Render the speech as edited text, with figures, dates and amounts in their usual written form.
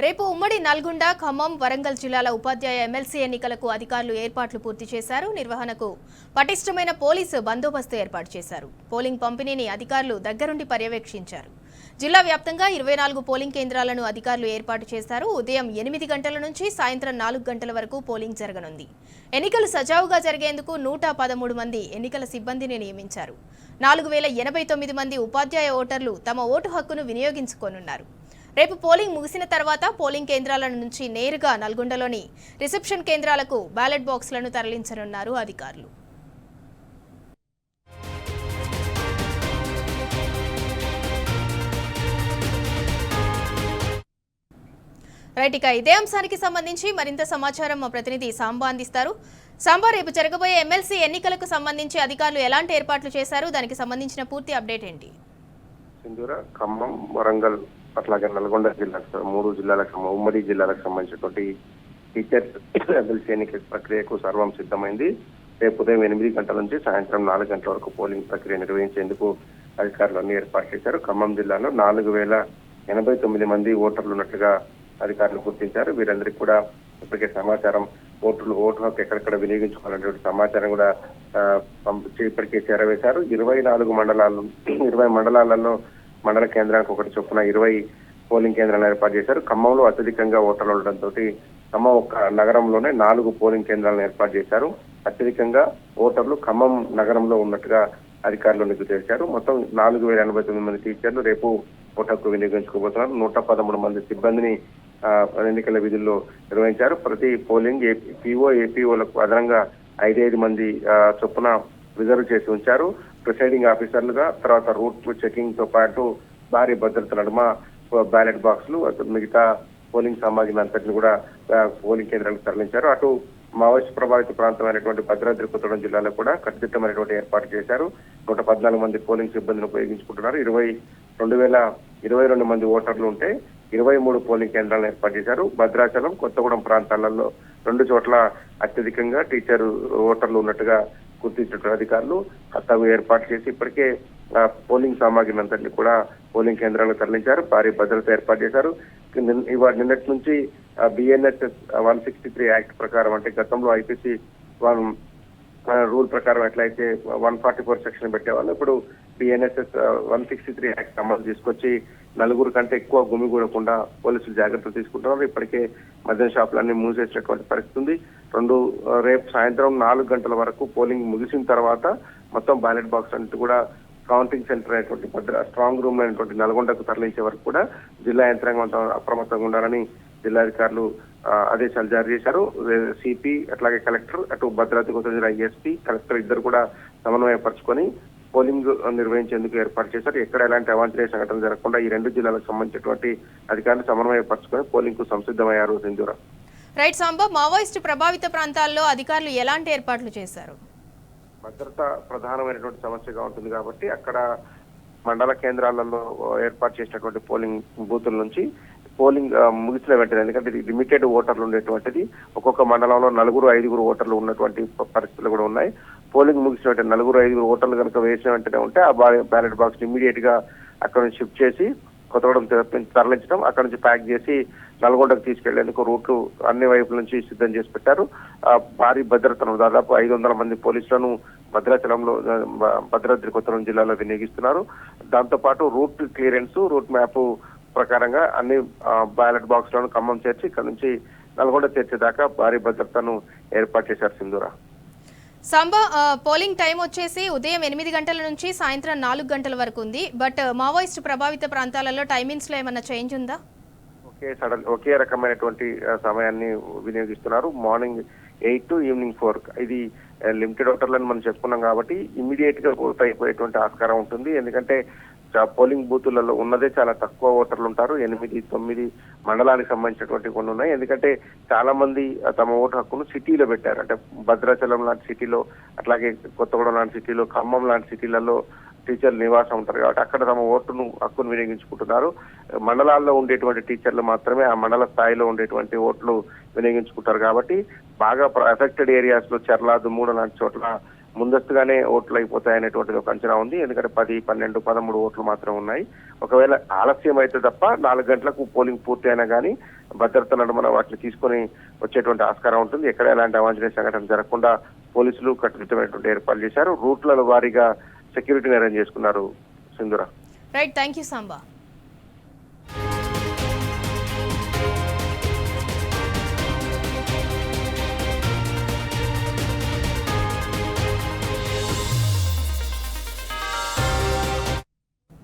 రేపు ఉమ్మడి నల్గొండ, ఖమ్మం, వరంగల్ జిల్లాల ఉపాధ్యాయ ఎమ్మెల్సీ ఎన్నికలకు అధికారులు ఏర్పాట్లు పూర్తి చేశారు. నిర్వహణకు పటిష్టమైన పోలీసు బందోబస్తు ఏర్పాటు చేశారు. పోలింగ్ పంపిణీని అధికారులు దగ్గరుండి పర్యవేక్షించారు. జిల్లా వ్యాప్తంగా 24 పోలింగ్ కేంద్రాలను అధికారులు ఏర్పాటు చేశారు. ఉదయం 8 గంటల నుంచి సాయంత్రం 4 గంటల వరకు పోలింగ్ జరగనుంది. ఎన్నికలు సజావుగా జరిగేందుకు 113 మంది ఎన్నికల సిబ్బందిని నియమించారు. 4089 మంది ఉపాధ్యాయ ఓటర్లు తమ ఓటు హక్కును వినియోగించుకోనున్నారు. రేపు పోలింగ్ ముగిసిన తర్వాత పోలింగ్ కేంద్రాల నుంచి నేరుగా నల్గొండలోని రిసెప్షన్ కేంద్రాలకు బ్యాలెట్ బాక్సులను తరలించనున్నారు అధికారులు. రైట్, ఇక ఇదే అంశానికి సంబంధించి మరింత సమాచారం మా ప్రతినిధి సాంబా అందిస్తారు. సాంబా, రేపు జరగబోయే ఎమ్మెల్సీ ఎన్నికలకు సంబంధించి అధికారులు ఎలాంటి ఏర్పాట్లు చేశారు? దానికి సంబంధించిన పూర్తి అప్డేట్ ఏంటి? సింధూర, ఖమ్మం, వరంగల్ అట్లాగే నల్గొండ జిల్లాకు 3 జిల్లాలకు ఉమ్మడి జిల్లాలకు సంబంధించినటువంటి టీచర్స్ ఎమ్మెల్సీ ఎన్నికల ప్రక్రియకు సర్వం సిద్ధమైంది. రేపు ఉదయం 8 గంటల నుంచి సాయంత్రం 4 గంటల వరకు పోలింగ్ ప్రక్రియ నిర్వహించేందుకు అధికారులన్నీ ఏర్పాటు చేశారు. ఖమ్మం జిల్లాలో 4089 మంది ఓటర్లు ఉన్నట్లుగా అధికారులు గుర్తించారు. వీరందరికీ కూడా ఇప్పటికే సమాచారం ఓటు హక్కు ఎక్కడెక్కడ వినియోగించుకోవాలనేటువంటి సమాచారం కూడా ఇప్పటికే చేరవేశారు. 20 మండలాలలో మండల కేంద్రానికి ఒకటి చొప్పున 20 పోలింగ్ కేంద్రాలను ఏర్పాటు చేశారు. ఖమ్మంలో అత్యధికంగా ఓటర్లు ఉండడంతో ఖమ్మం ఒక్క నగరంలోనే 4 పోలింగ్ కేంద్రాలను ఏర్పాటు చేశారు. అత్యధికంగా ఓటర్లు ఖమ్మం నగరంలో ఉన్నట్టుగా అధికారులు నిర్ధారించారు. మొత్తం 4089 మంది టీచర్లు రేపు ఓటు హక్కు వినియోగించుకోబోతున్నారు. 113 మంది సిబ్బందిని ఎన్నికల విధుల్లో నిర్వహించారు. ప్రతి పోలింగ్ పీఓ, ఏపీఓలకు అదనంగా 5 మంది చొప్పున రిజర్వ్ చేసి ఉంచారు. ప్రిసైడింగ్ ఆఫీసర్లుగా, తర్వాత రూట్ చెకింగ్ తో పాటు భారీ భద్రత నడుమ బ్యాలెట్ బాక్సులు, మిగతా పోలింగ్ సామాగ్రిని అంతటిని కూడా పోలింగ్ కేంద్రాలకు తరలించారు. అటు మావోయిస్ట్ ప్రభావిత ప్రాంతమైనటువంటి భద్రాద్రి కొత్తగూడెం జిల్లాలో కూడా కట్టుదిట్టమైనటువంటి ఏర్పాటు చేశారు. 114 మంది పోలింగ్ సిబ్బందిని ఉపయోగించుకుంటున్నారు. 22 మంది ఓటర్లు ఉంటే 23 పోలింగ్ కేంద్రాలను ఏర్పాటు చేశారు. భద్రాచలం, కొత్తగూడెం ప్రాంతాలలో 2 చోట్ల అత్యధికంగా టీచర్ ఓటర్లు ఉన్నట్టుగా గుర్తించిన అధికారులు తగు ఏర్పాటు చేసి ఇప్పటికే పోలింగ్ సామాగ్రిని అంతటిని కూడా పోలింగ్ కేంద్రాలకు తరలించారు. భారీ భద్రత ఏర్పాటు చేశారు. నిన్నటి నుంచి బిఎన్ఎస్ఎస్ 163 యాక్ట్ ప్రకారం, అంటే గతంలో ఐపీసీ రూల్ ప్రకారం ఎట్లయితే 144 సెక్షన్ పెట్టేవాళ్ళు, ఇప్పుడు బిఎన్ఎస్ఎస్ 163 యాక్ట్ అమలు తీసుకొచ్చి 4 కంటే ఎక్కువ గుమిగూడకుండా పోలీసులు జాగ్రత్తలు తీసుకుంటున్నారు. ఇప్పటికే మద్యం షాపులన్నీ మూసేసినటువంటి పరిస్థితి ఉంది. రేపు సాయంత్రం 4 గంటల వరకు పోలింగ్ ముగిసిన తర్వాత మొత్తం బ్యాలెట్ బాక్స్ అన్నిటి కూడా కౌంటింగ్ సెంటర్ అయినటువంటి స్ట్రాంగ్ రూమ్ అయినటువంటి నల్గొండకు తరలించే వరకు కూడా జిల్లా యంత్రాంగం అప్రమత్తంగా ఉండాలని జిల్లాధికారులు ఆదేశాలు జారీ చేశారు. సిపి అట్లాగే కలెక్టర్, అటు భద్రాద్రి కొత్తగూడెం జిల్లా ఎస్పీ, కలెక్టర్ ఇద్దరు కూడా సమన్వయపరుచుకొని పోలింగ్ నిర్వహించేందుకు ఏర్పాటు చేశారు. ఎక్కడ ఎలాంటి అవాంఛనీయ సంఘటన జరగకుండా ఈ 2 జిల్లాలకు సంబంధించినటువంటి అధికారులు సమన్వయపరుచుకొని పోలింగ్ కు సంసిద్ధమయ్యారు. సింధూర, రైట్ సాంబా, మావోయిస్ట్ ప్రభావిత ప్రాంతాల్లో అధికారులు ఎలాంటి ఏర్పాట్లు చేశారు? భద్రత ప్రధానమైనటువంటి సమస్యగా ఉంటుంది కాబట్టి అక్కడ మండల కేంద్రాలలో ఏర్పాటు చేసినటువంటి పోలింగ్ బూతుల నుంచి పోలింగ్ ముగిసిన వెంటనే, ఎందుకంటే ఇది లిమిటెడ్ ఓటర్లు ఉండేటువంటిది, ఒక్కొక్క మండలంలో 4-5 ఓటర్లు ఉన్నటువంటి పరిస్థితులు కూడా ఉన్నాయి. పోలింగ్ ముగిసిన వెంటనే 4-5 ఓటర్లు కనుక వేసిన వెంటనే ఉంటే ఆ బ్యాలెట్ బాక్స్ ఇమ్మీడియట్ గా అక్కడ నుంచి షిఫ్ట్ చేసి కొత్తగూడెం తరలించడం, అక్కడ నుంచి ప్యాక్ చేసి నల్గొండకు తీసుకెళ్లేందుకు రూట్లు అన్ని వైపుల నుంచి సిద్ధం చేసి పెట్టారు. భారీ భద్రతను దాదాపు 500 మంది పోలీసులను భద్రాచలంలో, భద్రాద్రి కొత్తగూడెం జిల్లాలో వినియోగిస్తున్నారు. దాంతో పాటు రూట్ క్లియరెన్స్, రూట్ మ్యాప్ ప్రకారంగా అన్ని బ్యాలెట్ బాక్స్ లను ఖమ్మం చేర్చి ఇక్కడ నుంచి నల్గొండ చేర్చేదాకా భారీ భద్రతను ఏర్పాటు చేశారు. సింధూర, సాంబా, పోలింగ్ టైం వచ్చేసి ఉదయం 8 గంటల నుంచి సాయంత్రం 4 గంటల వరకు ఉంది. బట్ మావోయిస్ట్ ప్రభావిత ప్రాంతాలలో టైమింగ్స్ లో ఏమన్నా చేంజ్ ఉందా? ఒకే రకమైనటువంటి సమయాన్ని వినియోగిస్తున్నారు. Morning 8 to evening 4. ఇది లిమిటెడ్ ఓటర్లను మనం చెప్పుకున్నాం కాబట్టి ఇమ్మీడియట్ గా ఓట్ అయిపోయేటువంటి ఆస్కారం ఉంటుంది. ఎందుకంటే పోలింగ్ బూతులలో ఉన్నదే చాలా తక్కువ ఓటర్లు ఉంటారు. 8-9 మండలానికి సంబంధించినటువంటి కొన్ని ఉన్నాయి. ఎందుకంటే చాలా మంది తమ ఓటు హక్కును సిటీలో పెట్టారు. అంటే భద్రాచలం లాంటి సిటీలో, అట్లాగే కొత్తగూడెం లాంటి సిటీలో, ఖమ్మం లాంటి సిటీలలో టీచర్లు నివాసం ఉంటారు కాబట్టి అక్కడ తమ హక్కును వినియోగించుకుంటున్నారు. మండలాల్లో ఉండేటువంటి టీచర్లు మాత్రమే ఆ మండల స్థాయిలో ఉండేటువంటి ఓట్లు వినియోగించుకుంటారు. కాబట్టి బాగా ఎఫెక్టెడ్ ఏరియాస్ లో చెర్ల, దుమ్మూడ లాంటి చోట్ల ముందస్తుగానే ఓట్లు అయిపోతాయనేటువంటిది ఒక అంచనా ఉంది. ఎందుకంటే 10, 12, 13 ఓట్లు మాత్రం ఉన్నాయి. ఒకవేళ ఆలస్యం అయితే తప్ప 4 గంటలకు పోలింగ్ పూర్తి అయినా కానీ భద్రత నడుమన వాటిని తీసుకొని వచ్చేటువంటి ఆస్కారం ఉంటుంది. ఎక్కడ ఎలాంటి అవాంఛనీయ సంఘటన జరగకుండా పోలీసులు కట్టుదిట్టమైనటువంటి ఏర్పాట్లు చేశారు. రూట్ల వారీగా సెక్యూరిటీని అరేంజ్ చేసుకున్నారు సింధూర. Right, thank you Samba.